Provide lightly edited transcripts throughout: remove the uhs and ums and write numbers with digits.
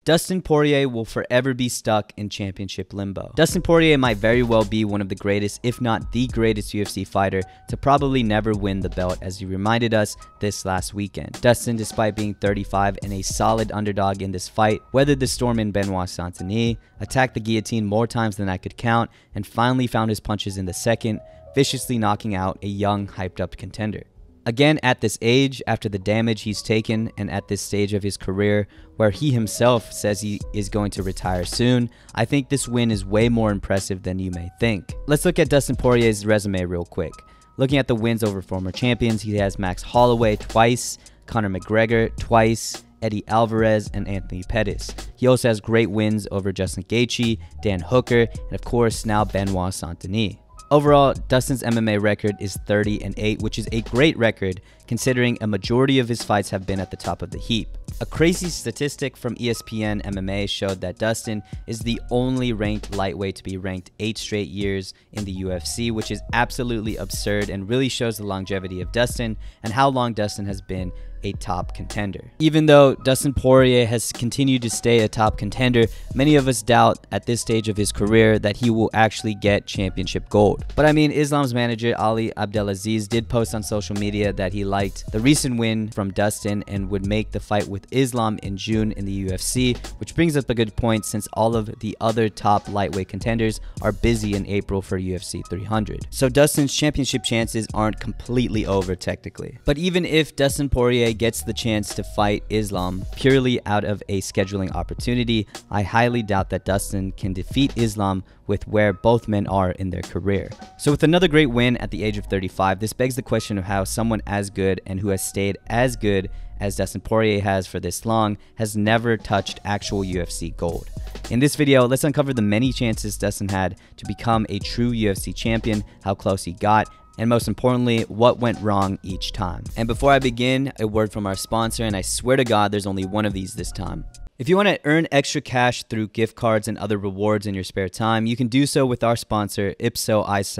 Dustin Poirier will forever be stuck in championship limbo. Dustin Poirier might very well be one of the greatest, if not the greatest UFC fighter to probably never win the belt, as he reminded us this last weekend. Dustin, despite being 35 and a solid underdog in this fight, weathered the storm in Benoit Saint-Denis, attacked the guillotine more times than I could count, and finally found his punches in the second, viciously knocking out a young, hyped-up contender. Again, at this age, after the damage he's taken, and at this stage of his career where he himself says he is going to retire soon, I think this win is way more impressive than you may think. Let's look at Dustin Poirier's resume real quick. Looking at the wins over former champions, he has Max Holloway twice, Conor McGregor twice, Eddie Alvarez, and Anthony Pettis. He also has great wins over Justin Gaethje, Dan Hooker, and of course now Benoit Saint-Denis. Overall, Dustin's MMA record is 30-8, which is a great record considering a majority of his fights have been at the top of the heap. A crazy statistic from ESPN MMA showed that Dustin is the only ranked lightweight to be ranked 8 straight years in the UFC, which is absolutely absurd and really shows the longevity of Dustin and how long Dustin has been a top contender. Even though Dustin Poirier has continued to stay a top contender, many of us doubt at this stage of his career that he will actually get championship gold. But I mean, Islam's manager Ali Abdelaziz did post on social media that he liked the recent win from Dustin and would make the fight with Islam in June in the UFC, which brings up a good point since all of the other top lightweight contenders are busy in April for UFC 300. So Dustin's championship chances aren't completely over technically. But even if Dustin Poirier gets the chance to fight Islam purely out of a scheduling opportunity, I highly doubt that Dustin can defeat Islam with where both men are in their career. So with another great win at the age of 35, this begs the question of how someone as good and who has stayed as good as Dustin Poirier has for this long has never touched actual UFC gold. In this video, let's uncover the many chances Dustin had to become a true UFC champion, how close he got, and most importantly, what went wrong each time. And before I begin, a word from our sponsor, and I swear to God there's only one of these this time. If you want to earn extra cash through gift cards and other rewards in your spare time, you can do so with our sponsor, Ipso Ice.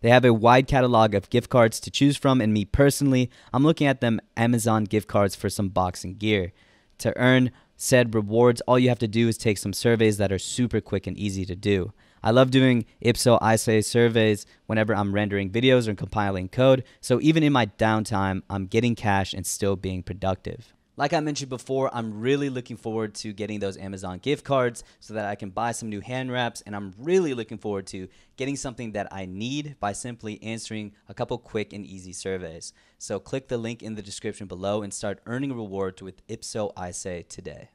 They have a wide catalog of gift cards to choose from, and me personally, I'm looking at them Amazon gift cards for some boxing gear. To earn said rewards, all you have to do is take some surveys that are super quick and easy to do. I love doing Ipso Ice surveys whenever I'm rendering videos or compiling code, so even in my downtime, I'm getting cash and still being productive. Like I mentioned before, I'm really looking forward to getting those Amazon gift cards so that I can buy some new hand wraps, and I'm really looking forward to getting something that I need by simply answering a couple quick and easy surveys. So click the link in the description below and start earning rewards with Ipso Ice today.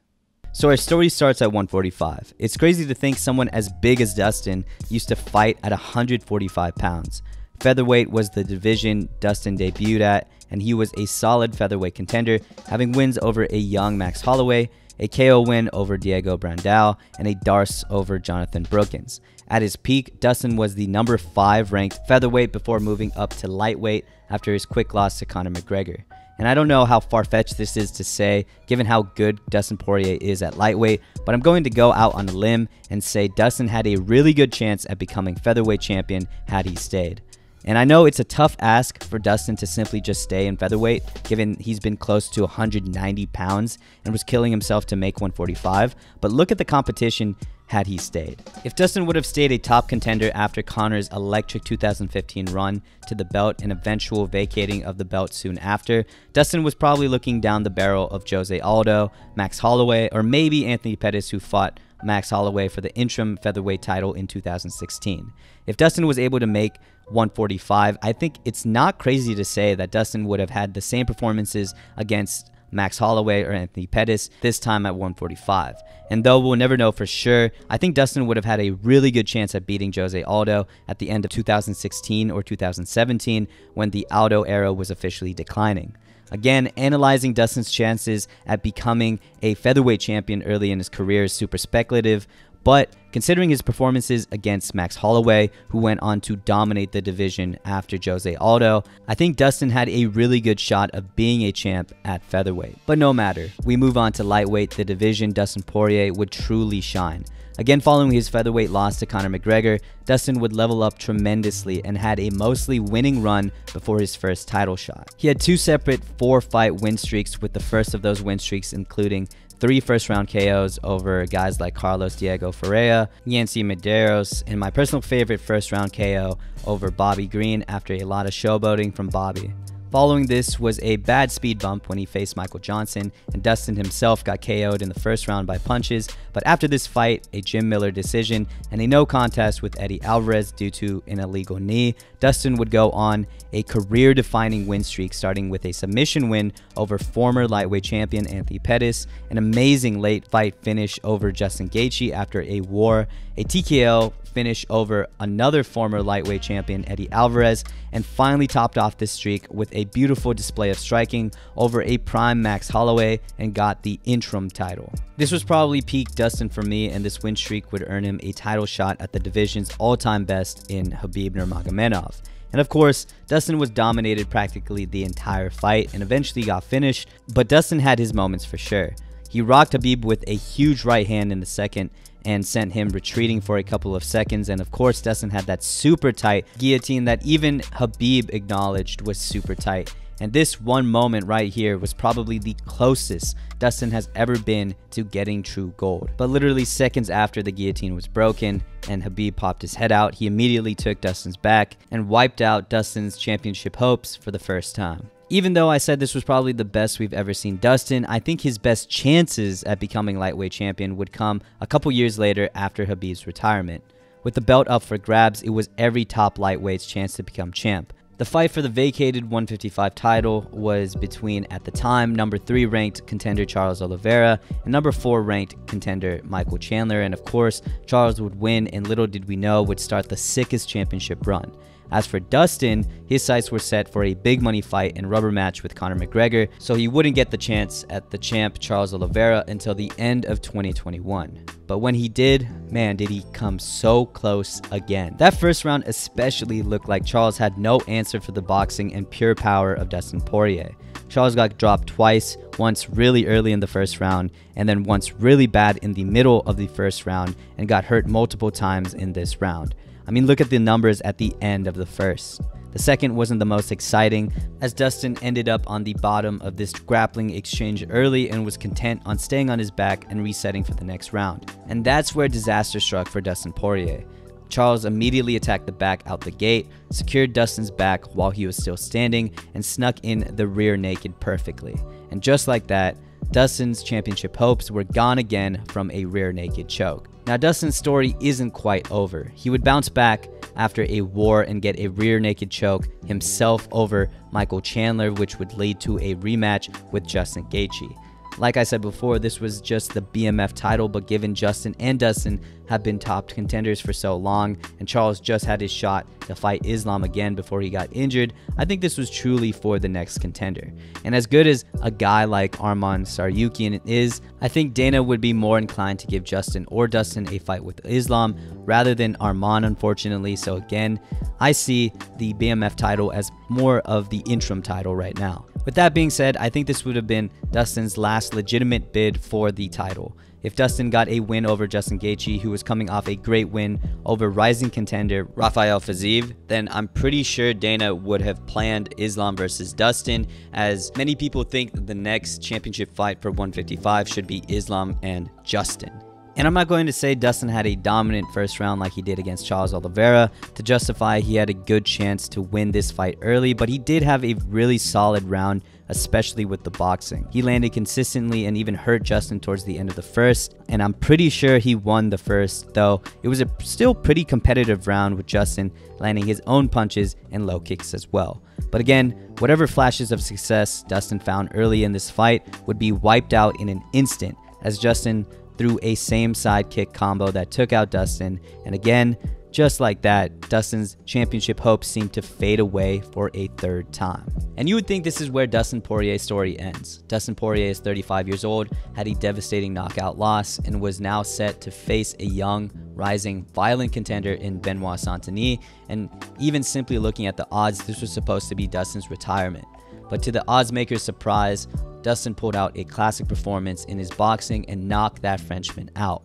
So our story starts at 145. It's crazy to think someone as big as Dustin used to fight at 145 pounds. Featherweight was the division Dustin debuted at, and he was a solid featherweight contender, having wins over a young Max Holloway, a KO win over Diego Brandao, and a Darce over Jonathan Brookins. At his peak, Dustin was the number 5 ranked featherweight before moving up to lightweight after his quick loss to Conor McGregor. And I don't know how far-fetched this is to say, given how good Dustin Poirier is at lightweight, but I'm going to go out on a limb and say Dustin had a really good chance at becoming featherweight champion had he stayed. And I know it's a tough ask for Dustin to simply just stay in featherweight, given he's been close to 190 pounds and was killing himself to make 145, but look at the competition had he stayed. If Dustin would have stayed a top contender after Conor's electric 2015 run to the belt and eventual vacating of the belt soon after, Dustin was probably looking down the barrel of Jose Aldo, Max Holloway, or maybe Anthony Pettis, who fought Max Holloway for the interim featherweight title in 2016. If Dustin was able to make 145, I think it's not crazy to say that Dustin would have had the same performances against Max Holloway or Anthony Pettis this time at 145. And though we'll never know for sure, I think Dustin would have had a really good chance at beating Jose Aldo at the end of 2016 or 2017 when the Aldo era was officially declining. Again, analyzing Dustin's chances at becoming a featherweight champion early in his career is super speculative, but considering his performances against Max Holloway, who went on to dominate the division after Jose Aldo, I think Dustin had a really good shot of being a champ at featherweight. But no matter, we move on to lightweight, the division Dustin Poirier would truly shine. Again, following his featherweight loss to Conor McGregor, Dustin would level up tremendously and had a mostly winning run before his first title shot. He had 2 separate 4-fight win streaks, with the first of those win streaks including 3 first-round KOs over guys like Carlos Diego Ferreira, Yancy Medeiros, and my personal favorite first-round KO over Bobby Green after a lot of showboating from Bobby. Following this was a bad speed bump when he faced Michael Johnson, and Dustin himself got KO'd in the first round by punches, but after this fight, a Jim Miller decision and a no contest with Eddie Alvarez due to an illegal knee, Dustin would go on a career-defining win streak, starting with a submission win over former lightweight champion Anthony Pettis, an amazing late fight finish over Justin Gaethje after a war, a TKO finish over another former lightweight champion Eddie Alvarez, and finally topped off this streak with a beautiful display of striking over a prime Max Holloway and got the interim title. This was probably peak Dustin for me, and this win streak would earn him a title shot at the division's all-time best in Khabib Nurmagomedov. And of course, Dustin was dominated practically the entire fight and eventually got finished, but Dustin had his moments for sure. He rocked Khabib with a huge right hand in the second and sent him retreating for a couple of seconds, and of course Dustin had that super tight guillotine that even Khabib acknowledged was super tight. And this one moment right here was probably the closest Dustin has ever been to getting true gold. But literally seconds after the guillotine was broken and Khabib popped his head out, he immediately took Dustin's back and wiped out Dustin's championship hopes for the first time. Even though I said this was probably the best we've ever seen Dustin, I think his best chances at becoming lightweight champion would come a couple years later after Khabib's retirement. With the belt up for grabs, it was every top lightweight's chance to become champ. The fight for the vacated 155 title was between, at the time, number 3 ranked contender Charles Oliveira and number 4 ranked contender Michael Chandler, and of course, Charles would win, and little did we know would start the sickest championship run. As for Dustin, his sights were set for a big money fight and rubber match with Conor McGregor, so he wouldn't get the chance at the champ Charles Oliveira until the end of 2021. But when he did, man, did he come so close again. That first round especially looked like Charles had no answer for the boxing and pure power of Dustin Poirier. Charles got dropped twice, once really early in the first round, and then once really bad in the middle of the first round, and got hurt multiple times in this round. I mean, look at the numbers at the end of the first. The second wasn't the most exciting, as Dustin ended up on the bottom of this grappling exchange early and was content on staying on his back and resetting for the next round. And that's where disaster struck for Dustin Poirier. Charles immediately attacked the back out the gate, secured Dustin's back while he was still standing, and snuck in the rear naked perfectly. And just like that, Dustin's championship hopes were gone again from a rear naked choke. Now, Dustin's story isn't quite over. He would bounce back after a war and get a rear naked choke himself over Michael Chandler, which would lead to a rematch with Justin Gaethje. Like I said before, this was just the BMF title, but given Justin and Dustin have been top contenders for so long, and Charles just had his shot to fight Islam again before he got injured, I think this was truly for the next contender. And as good as a guy like Arman Tsarukyan is, I think Dana would be more inclined to give Justin or Dustin a fight with Islam rather than Arman, unfortunately. So again, I see the BMF title as more of the interim title right now. With that being said, I think this would have been Dustin's last legitimate bid for the title. If Dustin got a win over Justin Gaethje, who was coming off a great win over rising contender Rafael Fiziev, then I'm pretty sure Dana would have planned Islam versus Dustin, as many people think the next championship fight for 155 should be Islam and Justin. And I'm not going to say Dustin had a dominant first round like he did against Charles Oliveira to justify he had a good chance to win this fight early, but he did have a really solid round, especially with the boxing. He landed consistently and even hurt Justin towards the end of the first, and I'm pretty sure he won the first, though it was a still pretty competitive round with Justin landing his own punches and low kicks as well. But again, whatever flashes of success Dustin found early in this fight would be wiped out in an instant, as Justin threw a same side kick combo that took out Dustin, and again, just like that, Dustin's championship hopes seemed to fade away for a third time. And you would think this is where Dustin Poirier's story ends. Dustin Poirier is 35 years old, had a devastating knockout loss, and was now set to face a young, rising, violent contender in Benoit Saint-Denis, and even simply looking at the odds, this was supposed to be Dustin's retirement. But to the odds maker's surprise, Dustin pulled out a classic performance in his boxing and knocked that Frenchman out.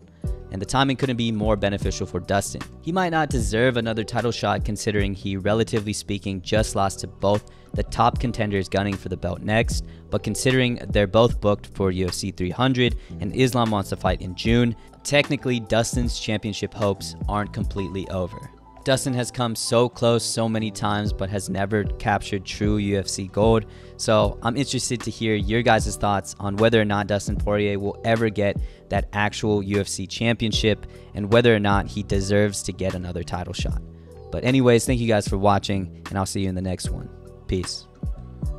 And the timing couldn't be more beneficial for Dustin. He might not deserve another title shot considering he, relatively speaking, just lost to both the top contenders gunning for the belt next, but considering they're both booked for UFC 300 and Islam wants to fight in June, technically Dustin's championship hopes aren't completely over. Dustin has come so close so many times but has never captured true UFC gold, so I'm interested to hear your guys' thoughts on whether or not Dustin Poirier will ever get that actual UFC championship and whether or not he deserves to get another title shot. But anyways, thank you guys for watching, and I'll see you in the next one. Peace.